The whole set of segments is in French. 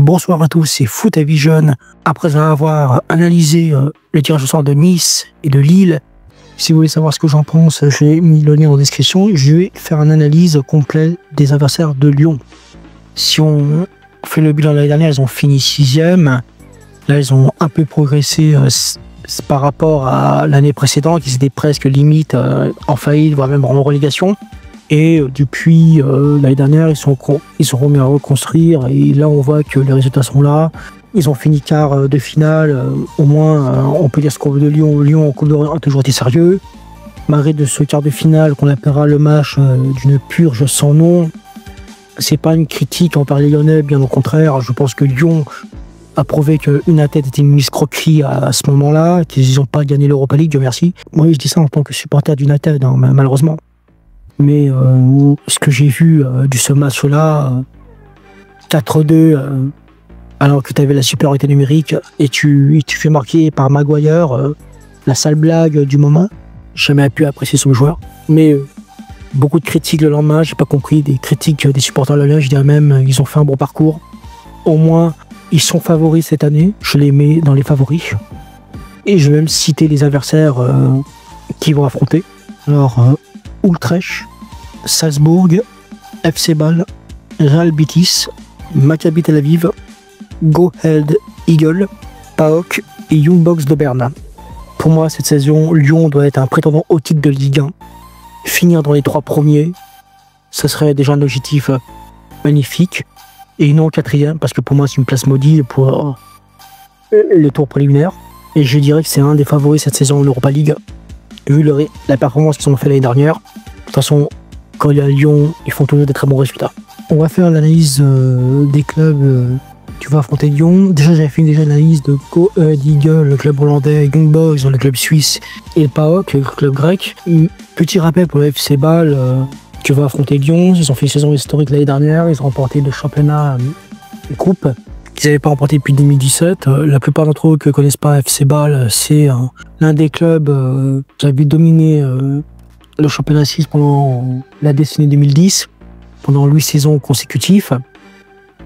Bonsoir à tous, c'est Foot-A-Vision. Après avoir analysé le tirage au sort de Nice et de Lille, si vous voulez savoir ce que j'en pense, j'ai mis le lien en description. Je vais faire une analyse complète des adversaires de Lyon. Si on fait le bilan de l'année dernière, ils ont fini 6e. Là, ils ont un peu progressé par rapport à l'année précédente, qui étaient presque limite en faillite, voire même en relégation. Et depuis l'année dernière, ils sont remis à reconstruire. Et là, on voit que les résultats sont là. Ils ont fini quart de finale. Au moins, on peut dire ce qu'on veut de Lyon. Lyon, en Coupe d'Europe, a toujours été sérieux. Malgré de ce quart de finale, qu'on appellera le match d'une purge sans nom. C'est pas une critique envers les Lyonnais, bien au contraire. Je pense que Lyon a prouvé qu'une tête était une escroquerie à ce moment-là, qu'ils n'ont pas gagné l'Europa League, Dieu merci. Moi, je dis ça en tant que supporter d'United, hein, malheureusement. Mais ce que j'ai vu de ce match-là, 4-2, alors que tu avais la supériorité numérique, et tu fais marquer par Maguire, la sale blague du moment. J'ai jamais pu apprécier son joueur. Mais beaucoup de critiques le lendemain, j'ai pas compris, des critiques des supporters lyonnais, je dirais même, ils ont fait un bon parcours. Au moins, ils sont favoris cette année, je les mets dans les favoris. Et je vais même citer les adversaires qui vont affronter. Alors, Utrecht, Salzbourg, FC Bâle, Real Betis, Maccabi Tel Aviv, Go Ahead Eagles, PAOK et Young Boys de Berne. Pour moi, cette saison, Lyon doit être un prétendant au titre de Ligue 1. Finir dans les 3 premiers, ce serait déjà un objectif magnifique. Et non 4e, parce que pour moi, c'est une place maudite pour le tour préliminaire. Et je dirais que c'est un des favoris cette saison en Europa League, vu la performance qu'ils ont fait l'année dernière. De toute façon, quand il y a Lyon, ils font toujours des très bons résultats. On va faire l'analyse des clubs qui vont affronter Lyon. Déjà, j'avais fait l'analyse de Go Ahead Eagles, le club hollandais, Young Boys, le club suisse, et le PAOK, le club grec. Petit rappel pour le FC Bâle qui va affronter Lyon. Ils ont fait une saison historique l'année dernière. Ils ont remporté le championnat et coupe qu'ils n'avaient pas remporté depuis 2017. La plupart d'entre eux qui ne connaissent pas FC Bâle, c'est l'un des clubs qui avait dominé le championnat suisse pendant la décennie 2010, pendant 8 saisons consécutives.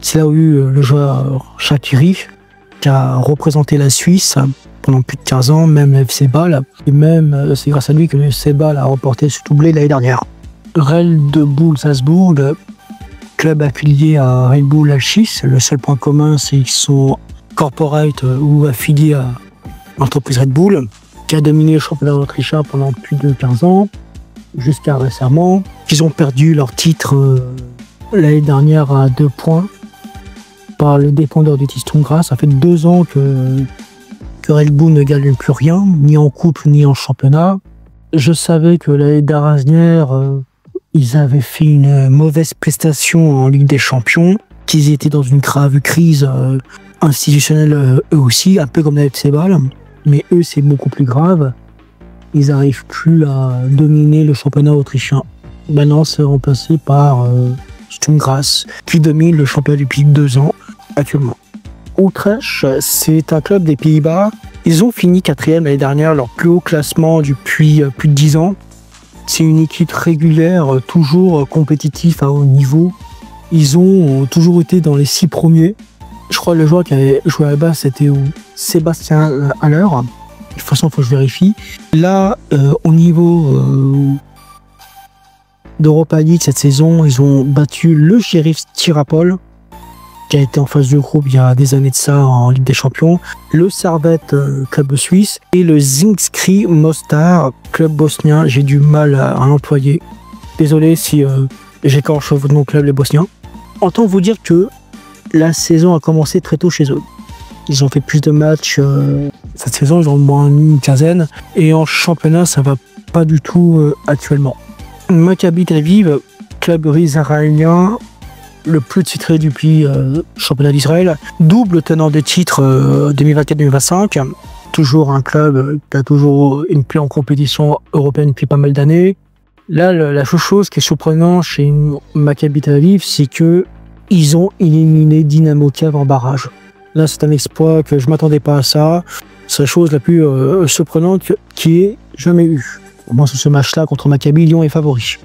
C'est là où il y a eu le joueur Shaqiri, qui a représenté la Suisse pendant plus de 15 ans, même le FC Bâle. Et même, c'est grâce à lui que le FC Bâle a remporté ce doublé l'année dernière. Red Bull Salzbourg, club affilié à Red Bull Alchis. Le seul point commun, c'est qu'ils sont corporate ou affiliés à l'entreprise Red Bull, qui a dominé le championnat autrichien pendant plus de 15 ans, jusqu'à récemment. Ils ont perdu leur titre l'année dernière à 2 points par le défendeur du titre Sturm. Ça fait 2 ans que Red Bull ne gagne plus rien, ni en coupe, ni en championnat. Je savais que l'année dernière, ils avaient fait une mauvaise prestation en Ligue des Champions, qu'ils étaient dans une grave crise institutionnelle eux aussi, un peu comme la FC Bâle. Mais eux, c'est beaucoup plus grave. Ils n'arrivent plus à dominer le championnat autrichien. Maintenant, c'est remplacé par Sturm Graz, qui domine le championnat depuis 2 ans actuellement. Utrecht, c'est un club des Pays-Bas. Ils ont fini 4e l'année dernière, leur plus haut classement depuis plus de 10 ans. C'est une équipe régulière, toujours compétitive à haut niveau. Ils ont toujours été dans les 6 premiers. Je crois que le joueur qui avait joué à la base, c'était Sébastien Haller. De toute façon, il faut que je vérifie. Là, au niveau d'Europa League cette saison, ils ont battu le Sheriff Tiraspol, qui a été en phase de groupe il y a des années de ça en Ligue des Champions, le Servette, club suisse, et le Zrinjski Mostar, club bosnien. J'ai du mal à l'employer. Désolé si j'écorche votre nom, club les Bosniens. Autant vous dire que la saison a commencé très tôt chez eux. Ils ont fait plus de matchs cette saison, ils ont au moins une quinzaine. Et en championnat, ça va pas du tout actuellement. Maccabi Tel Aviv, club israélien, le plus titré depuis le championnat d'Israël. Double tenant des titres 2024-2025. Toujours un club qui a toujours une plaie en compétition européenne depuis pas mal d'années. Là, la chose qui est surprenante chez Maccabi Tel Aviv, c'est que ils ont éliminé Dynamo Kiev en barrage. Là, c'est un exploit que je m'attendais pas à ça. C'est la chose la plus surprenante qui ait jamais eu. Au moins, sur ce match-là, contre Maccabi, Lyon est favori.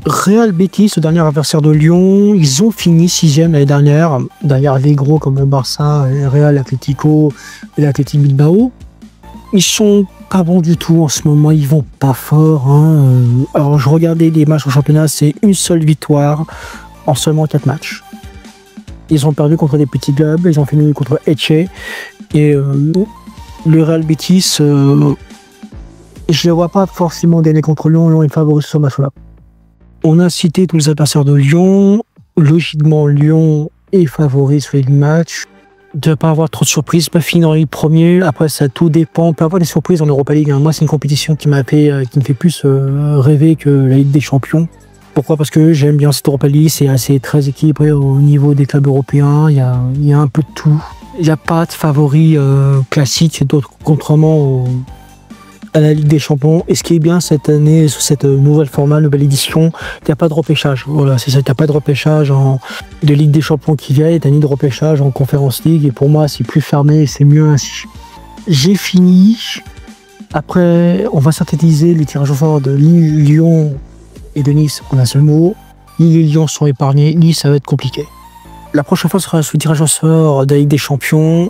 Real Betis, le dernier adversaire de Lyon, ils ont fini 6e l'année dernière, derrière les gros comme le Barça, le Real, l'Atlético et l'Athletic Bilbao. Ils sont pas bons du tout en ce moment, ils vont pas fort. Alors je regardais les matchs au championnat, c'est une seule victoire en seulement 4 matchs. Ils ont perdu contre des petits clubs, ils ont fini contre Elche. Et le Real Betis, je ne les vois pas forcément gagner contre Lyon. Lyon est favori sur ce match-là. On a cité tous les adversaires de Lyon. Logiquement, Lyon est favori sur les matchs. De ne pas avoir trop de surprises, pas finir dans les premiers. Après, ça tout dépend. On peut avoir des surprises en Europa League. Moi, c'est une compétition qui me fait plus rêver que la Ligue des Champions. Pourquoi? Parce que j'aime bien cette Europa League. C'est assez très équilibré au niveau des clubs européens. Il y a un peu de tout. Il n'y a pas de favoris classiques, contrairement à la Ligue des Champions. Et ce qui est bien cette année, sur cette nouvelle nouvelle édition, il n'y a pas de repêchage. Voilà, c'est ça, il n'y a pas de repêchage de Ligue des Champions qui vient, il n'y a ni de repêchage en Conference League. Et pour moi, c'est plus fermé et c'est mieux ainsi. J'ai fini. Après, on va synthétiser les tirages au sort de Lille, Lyon et de Nice en un seul mot. Lille et Lyon sont épargnés. Nice, ça va être compliqué. La prochaine fois sera sur le tirage au sort de la Ligue des Champions.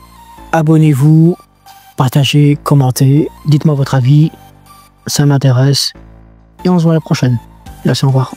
Abonnez-vous, partagez, commentez, dites-moi votre avis, ça m'intéresse. Et on se voit la prochaine. Merci, au revoir.